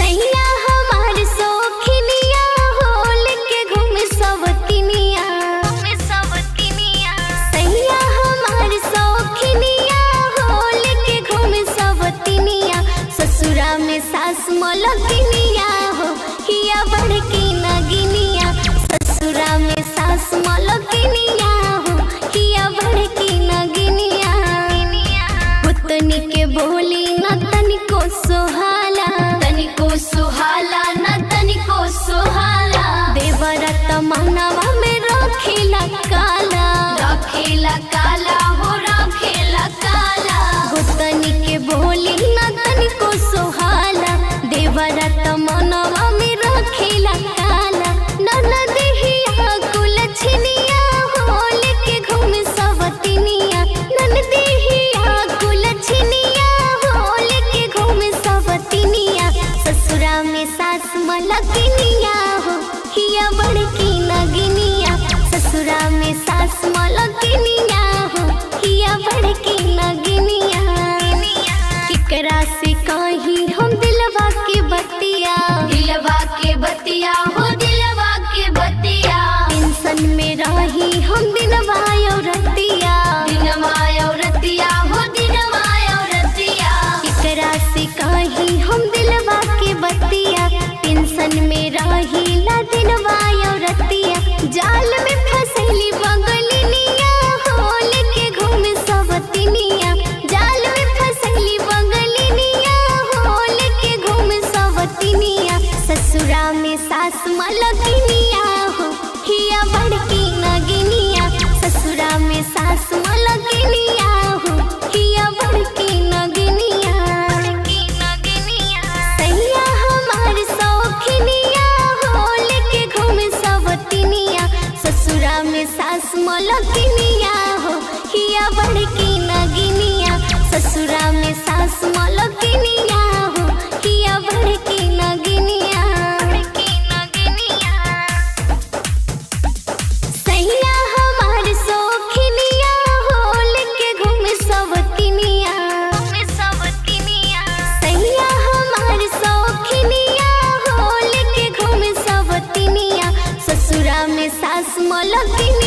सैया हमार शौकीनिया होल के घूम सवतिनिया। सैया हमार शौकीनिया होल के घूम सवतिनिया। ससुरा में सास मलकिनिया हो हिया बड़की नगिनिया। ससुरा में सास मलकिनिया हो हिया बड़की नगिनिया। पुतनी के बोली न तनिको सोहाला, तनिको सोहाला न तनिको सोहाला। देवरा तमन्नावा में रखेला काला, रखेला काला हो रखेला काला। पुतनी के बोली न तनिको सोहाला। देवरा तमन्नावा में रखेला काला। ननद हिया कुलछनिया होल के घूम सवतिनिया। ननद हिया कुलछनिया होल के घूम सवतिनिया। ससुरा में सास मलकिनिया हो हिया बड़की नगिनिया। ससुरा में सास मलकिनिया हो हिया बड़की नगिनिया। केकरा से कहीं हम दिलवा के बतिया, दिलवा के बतिया हो दिलवा के बतिया। टेंशन में रही हम दिनवा औरतिया, दिनवा औरतिया हो दिनवा औरतिया। केकरा से कहीं हम दिलवा के बतिया। टेंशन में रही ला दिनवा औरतिया। जाल में फंसली बंगलिनिया होल के घूम सवतिनिया। जाल में फंसली बंगलिनिया होल के घूम सवतिनिया। ससुरा में सास मलकिनिया हो हिया बड़की नगिनिया। ससुरा में सास मलकिनिया हो हिया बड़की नगिनिया। सैया हमार शौकीनिया होल के घूम सवतिनिया। ससुरा में सास मलकिनिया हो हिया बड़की नगिनिया। ससुरा में सास मलकिनिया हो हिया बड़की नगिनिया। सैया हमार शौकीनिया होल के घूम सवतिनिया। सैया हमार शौकीनिया होल के घूम सवतिनिया। ससुरा में सास मलकिनिया।